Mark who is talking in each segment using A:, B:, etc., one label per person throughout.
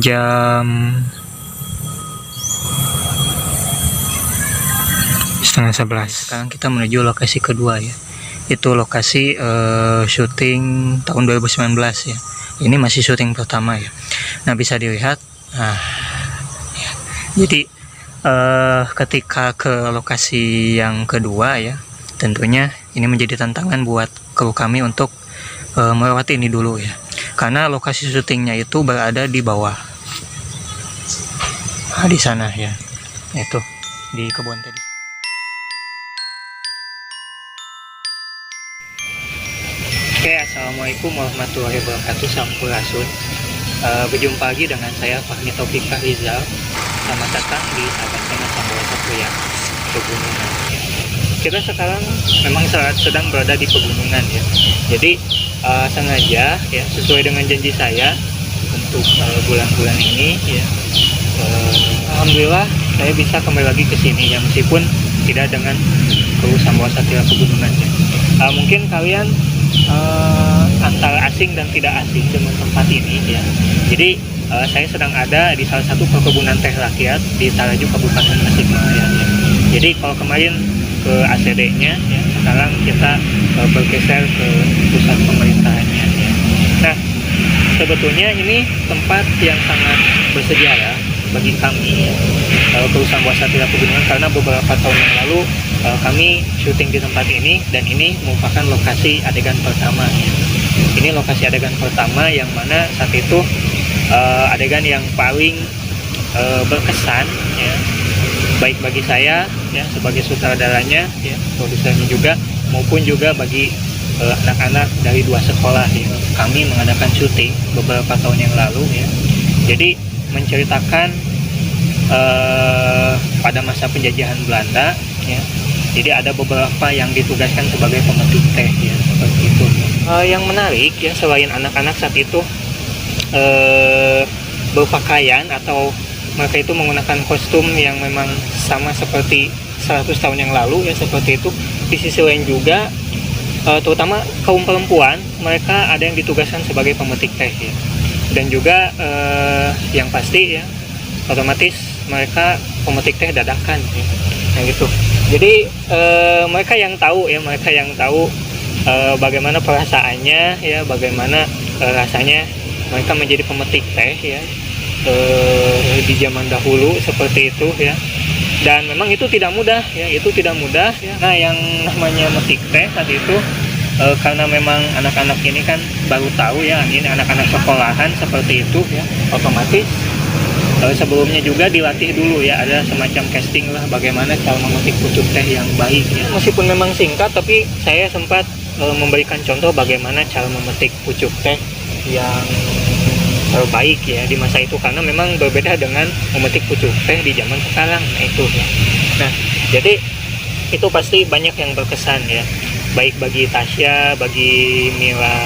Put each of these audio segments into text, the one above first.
A: jam setengah 11. Sekarang kita menuju lokasi kedua ya. Itu lokasi syuting tahun 2019 ya. Ini masih syuting pertama ya. Nah, bisa dilihat. Nah, ya. Jadi ketika ke lokasi yang kedua ya, tentunya ini menjadi tantangan buat kru kami untuk melewati ini dulu ya. Karena lokasi syutingnya itu berada di bawah. Nah, di sana ya. Itu di kebun tadi. Oke, assalamualaikum warahmatullahi wabarakatuh. Sampurasun. Berjumpa lagi dengan saya Fahmi Taufik Rizal. Selamat datang di sahabat channel Samboja Satria Pegunungan. Kita sekarang memang sedang berada di pegunungan ya. Jadi sengaja ya, sesuai dengan janji saya untuk bulan-bulan ini ya. Alhamdulillah saya bisa kembali lagi ke sini ya, meskipun tidak dengan kru Samboja Satria Pegunungan ya. Mungkin kalian antara asing dan tidak asing dengan tempat ini ya. Jadi saya sedang ada di salah satu perkebunan teh rakyat di Tarajuk, Kabupaten Tasikmalaya ya. Jadi kalau kemarin ke ACD-nya ya, sekarang kita bergeser ke pusat pemerintahannya ya. Nah, sebetulnya ini tempat yang sangat bersejarah bagi kami ya, kru Samboja Satria Pegunungan, karena beberapa tahun yang lalu kami syuting di tempat ini, dan ini merupakan lokasi adegan pertama ya. Ini lokasi adegan pertama yang mana saat itu adegan yang paling berkesan ya, baik bagi saya ya sebagai sutradaranya ya, produsernya juga, maupun juga bagi anak-anak dari dua sekolah ya. Kami mengadakan syuting beberapa tahun yang lalu ya. Jadi menceritakan pada masa penjajahan Belanda ya. Jadi ada beberapa yang ditugaskan sebagai pemetik teh ya, seperti itu. Yang menarik ya, selain anak-anak saat itu berpakaian atau mereka itu menggunakan kostum yang memang sama seperti 100 tahun yang lalu ya, seperti itu. Di sisi lain juga terutama kaum perempuan, mereka ada yang ditugaskan sebagai pemetik teh ya. Dan juga yang pasti ya, otomatis mereka pemetik teh dadakan ya, yang gitu. Jadi mereka yang tahu ya, mereka yang tahu bagaimana perasaannya ya, bagaimana rasanya mereka menjadi pemetik teh ya di zaman dahulu, seperti itu ya. Dan memang itu tidak mudah ya, itu tidak mudah ya. Nah, yang namanya metik teh saat itu karena memang anak-anak ini kan baru tahu ya, ini anak-anak sekolahan seperti itu ya, otomatis sebelumnya juga dilatih dulu ya, ada semacam casting lah bagaimana cara memetik pucuk teh yang baik ya. Meskipun memang singkat, tapi saya sempat memberikan contoh bagaimana cara memetik pucuk teh yang terbaik ya di masa itu, karena memang berbeda dengan memetik pucuk teh di zaman sekarang. Nah, itu ya. Nah, jadi itu pasti banyak yang berkesan ya, baik bagi Tasya, bagi Mila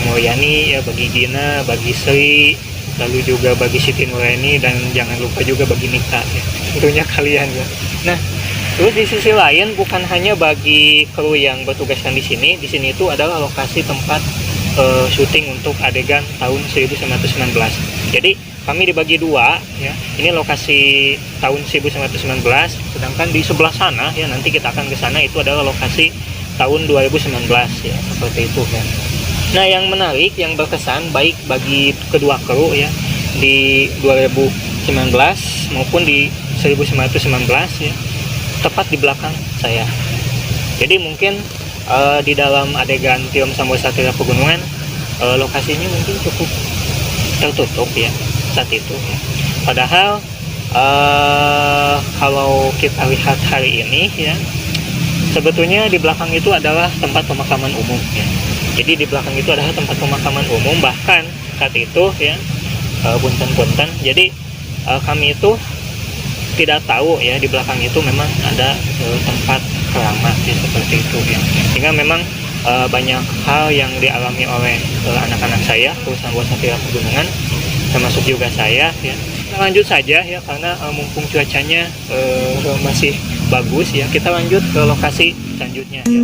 A: Mulyani ya, bagi Gina, bagi Sri, lalu juga bagi Siti Nureni, dan jangan lupa juga bagi Nika ya, tentunya kalian ya. Nah, terus di sisi lain, bukan hanya bagi kru yang bertugaskan di sini itu adalah lokasi tempat syuting untuk adegan tahun 1919. Jadi kami dibagi dua ya. Ini lokasi tahun 1919, sedangkan di sebelah sana ya, nanti kita akan ke sana, itu adalah lokasi tahun 2019 ya, seperti itu ya. Nah, yang menarik, yang berkesan baik bagi kedua kru ya, di 2019 maupun di 1919 ya, tepat di belakang saya. Jadi mungkin di dalam adegan film Samboja Satria Pegunungan lokasinya mungkin cukup tertutup ya saat itu ya. Padahal kalau kita lihat hari ini ya, sebetulnya di belakang itu adalah tempat pemakaman umum ya. Jadi di belakang itu adalah tempat pemakaman umum, bahkan saat itu ya, punten-punten. Jadi kami itu tidak tahu ya, di belakang itu memang ada tempat keramat ya, seperti itu ya. Sehingga memang banyak hal yang dialami oleh anak-anak saya, kru Samboja Satria Pegunungan, termasuk juga saya ya. Kita lanjut saja ya, karena mumpung cuacanya masih bagus ya, kita lanjut ke lokasi selanjutnya ya.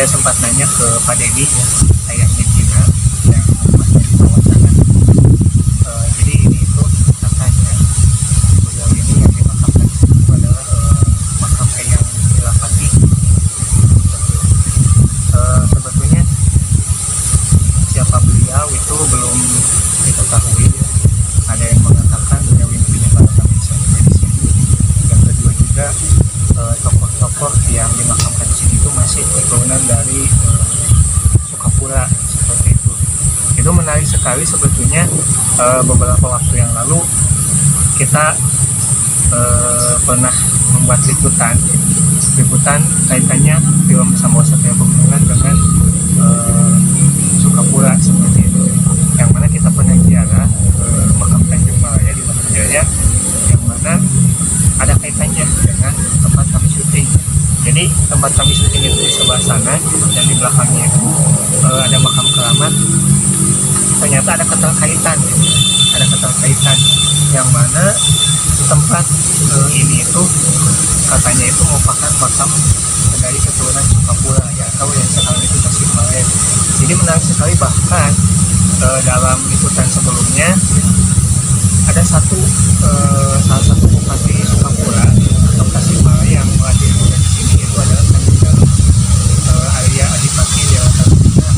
A: saya sempat nanya ke Pak Dedi ya, ayahnya Gina yang rumahnya di bawah sana. Jadi ini itu katanya beliau ini yang dimakamkan di situ adalah makam Eyang Nilapati. Sebetulnya siapa beliau itu belum diketahui ya. Ada yang mengatakan beliau ini penyebar agama Islam di sini. Yang kedua juga tokoh-tokoh yang dimakamkan di sini itu masih keturunan dari Sukapura seperti itu. Itu menarik sekali sebetulnya. Beberapa waktu yang lalu kita pernah membuat liputan kaitannya film Sambal Satria Pegunungan dengan Sukapura seperti itu, yang mana kita pernah ziarah makam Tanjung Malaya di Jaya, yang mana ada kaitannya dengan tempat kami syuting. Jadi tempat kami syuting itu di sebelah sana, dan di belakangnya itu ada makam keramat. Ternyata ada keterkaitan, yang mana tempat ini itu katanya itu merupakan makam dari keturunan Sukapura ya, atau yang sekarang itu Tasikmalaya. Jadi menarik sekali, bahkan dalam liputan sebelumnya ada salah satu bupati Sukapura atau Tasikmalaya yang melahir di sini, itu adalah Kanjeng Arya Adipati Dewa Taruna.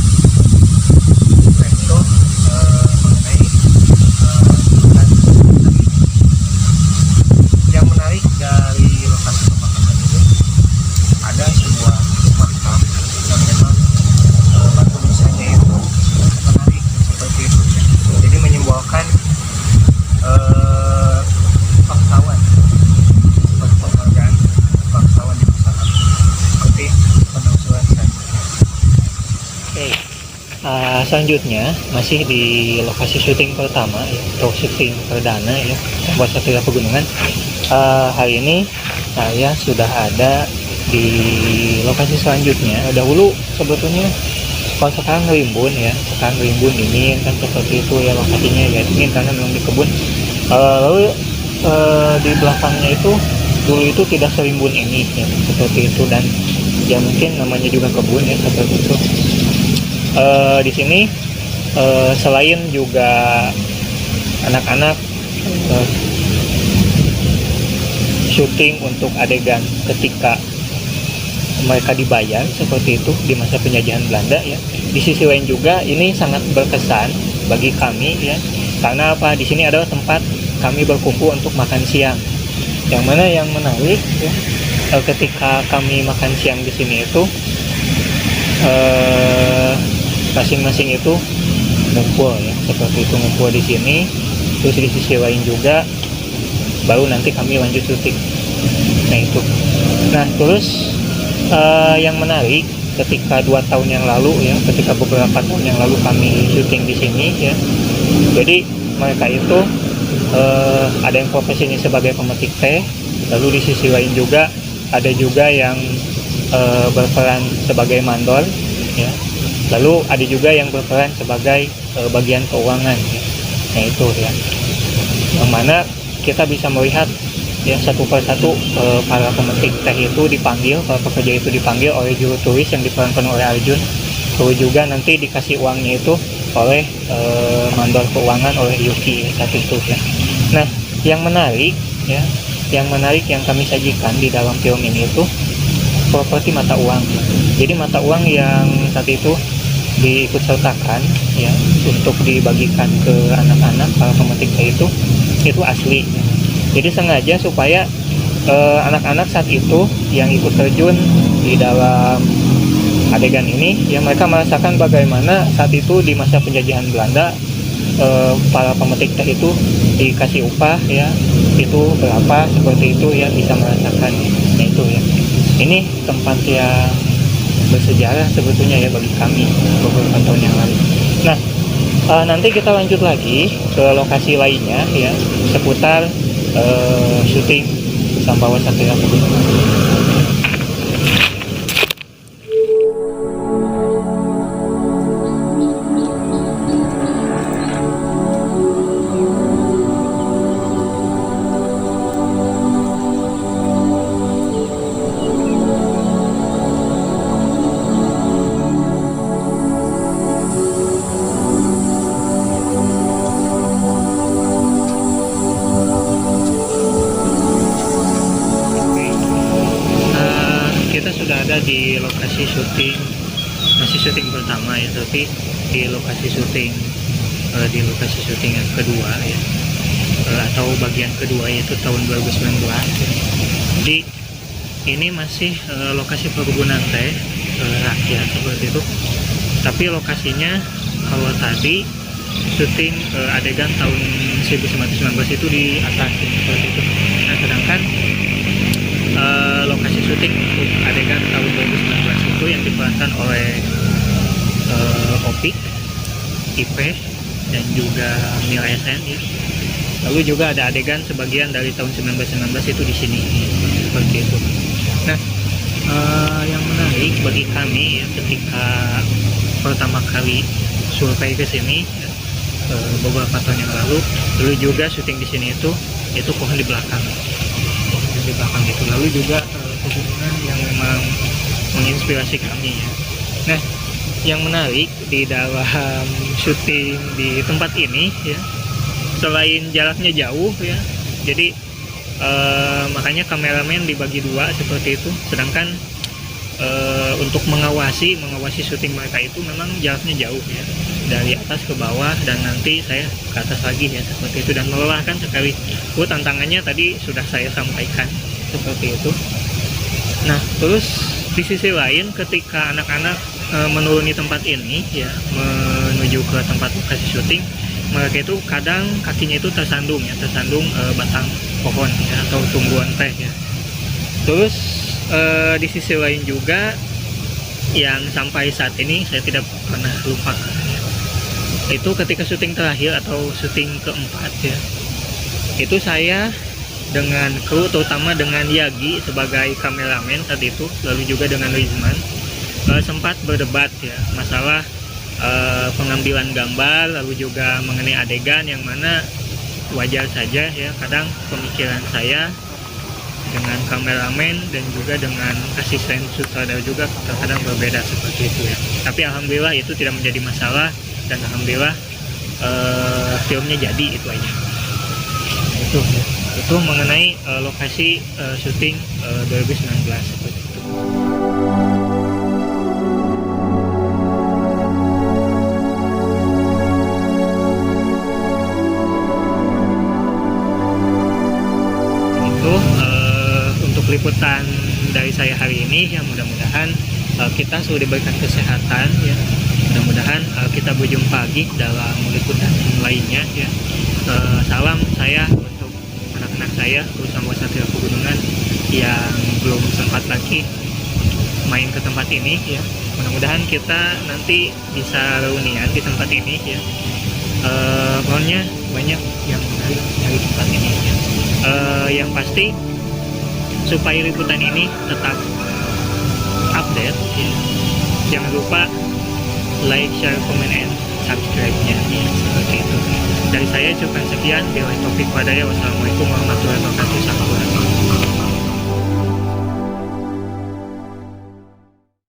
A: Nah itu mengenai liputan yang menarik dari lokasi pemakaman ini. Ada sebuah makam yang memang batu nisannya itu menarik seperti itu ya. Jadi menyimbolkan bangsawan, seperti penghargaan bangsawan di masa lalu, seperti penausuran saja. Oke. Selanjutnya masih di lokasi syuting pertama ya, atau syuting perdana ya, Sambal Satria Pegunungan. Hari ini saya sudah ada di lokasi selanjutnya. Dahulu sebetulnya kalau sekarang ngerimbun ya, ini kan seperti itu ya lokasinya ya, dingin karena memang di kebun. Lalu di belakangnya itu dulu itu tidak serimbun ini ya, seperti itu, dan ya mungkin namanya juga kebun ya, seperti itu. Di sini selain juga anak-anak syuting untuk adegan ketika mereka dibayar seperti itu di masa penjajahan Belanda ya. Di sisi lain juga ini sangat berkesan bagi kami ya, karena apa, di sini adalah tempat kami berkumpul untuk makan siang. Yang mana yang menarik ya, ketika kami makan siang di sini itu masing-masing itu ngumpul ya, seperti itu, ngumpul di sini. Terus di sisi lain juga baru nanti kami lanjut syuting. Nah itu. Nah terus yang menarik ketika 2 tahun yang lalu ya, ketika beberapa tahun yang lalu kami syuting di sini ya. Jadi mereka itu ada yang profesinya sebagai pemetik teh, lalu di sisi lain juga ada juga yang berperan sebagai mandor ya. Lalu ada juga yang berperan sebagai bagian keuangan ya. Nah itu ya, yang mana kita bisa melihat ya satu persatu para pemetik teh itu dipanggil, para pekerja itu dipanggil oleh juru tulis yang diperankan oleh Arjun. Lalu juga nanti dikasih uangnya itu oleh mandor keuangan oleh Yuki saat itu ya. Nah yang menarik ya, yang kami sajikan di dalam film ini itu properti mata uang. Jadi mata uang yang saat itu diikut sertakan ya untuk dibagikan ke anak-anak para pemetik teh itu asli. Jadi sengaja supaya anak-anak saat itu yang ikut terjun di dalam adegan ini ya, mereka merasakan bagaimana saat itu di masa penjajahan Belanda para pemetik teh itu dikasih upah ya, itu berapa, seperti itu ya, bisa merasakan. Nah itu ya, ini tempat yang bersejarah sebetulnya ya bagi kami beberapa tahun yang lalu. Nah nanti kita lanjut lagi ke lokasi lainnya ya, seputar syuting Sambal Satria Pegunungan. di lokasi syuting, masih syuting pertama ya, tapi di lokasi syuting yang kedua ya, atau bagian kedua, yaitu tahun 2019 ya. Jadi ini masih lokasi perkebunan teh rakyat seperti itu, tapi lokasinya kalau tadi syuting adegan tahun 1919 itu di atas ya, seperti itu. Nah, sedangkan lokasi syuting untuk adegan tahun 2019 itu yang diperankan oleh Opik, Ipe, dan juga Mila SN ya. Lalu juga ada adegan sebagian dari tahun 1919 itu di sini seperti itu. Nah, yang menarik bagi kami ya, ketika pertama kali survei ke sini ya, beberapa tahun yang lalu, dulu juga syuting di sini itu pohon di belakang gitu. Lalu juga pegunungan yang memang menginspirasi kami ya. Nah, yang menarik di dalam syuting di tempat ini ya, selain jaraknya jauh ya, jadi makanya kameramen dibagi dua seperti itu. Sedangkan untuk mengawasi syuting mereka itu memang jaraknya jauh ya, dari atas ke bawah dan nanti saya ke atas lagi ya, seperti itu, dan melelahkan sekali. Tantangannya tadi sudah saya sampaikan seperti itu. Nah, terus di sisi lain ketika anak-anak menuruni tempat ini ya, menuju ke tempat lokasi syuting, mereka itu kadang kakinya itu tersandung batang pohon ya, atau tumbuhan teh ya. Terus di sisi lain juga yang sampai saat ini saya tidak pernah lupa ya, itu ketika syuting terakhir atau syuting keempat ya, itu saya dengan kru, terutama dengan Yagi sebagai kameramen saat itu, lalu juga dengan Rizman, sempat berdebat ya masalah pengambilan gambar, lalu juga mengenai adegan yang mana wajar saja ya, kadang pemikiran saya dengan kameramen dan juga dengan asisten sutradara juga terkadang berbeda seperti itu ya. Tapi alhamdulillah itu tidak menjadi masalah, dan alhamdulillah filmnya jadi, itu aja. Itu mengenai lokasi syuting 2019 seperti itu. Untuk liputan dari saya hari ini ya, mudah-mudahan kita sudah diberikan kesehatan ya, mudah-mudahan kita berjumpa lagi dalam liputan lainnya ya. Salam saya untuk anak-anak saya, terutama Satria Pegunungan yang belum sempat lagi main ke tempat ini ya. Mudah-mudahan kita nanti bisa reunian di tempat ini ya. Pokoknya banyak yang menarik dari tempat ini ya. Yang pasti supaya liputan ini tetap update ya, jangan lupa like, share, comment, and subscribe-nya ya, seperti itu. Dari saya cukup sekian. Bila topik padanya, wassalamualaikum warahmatullahi wabarakatuh.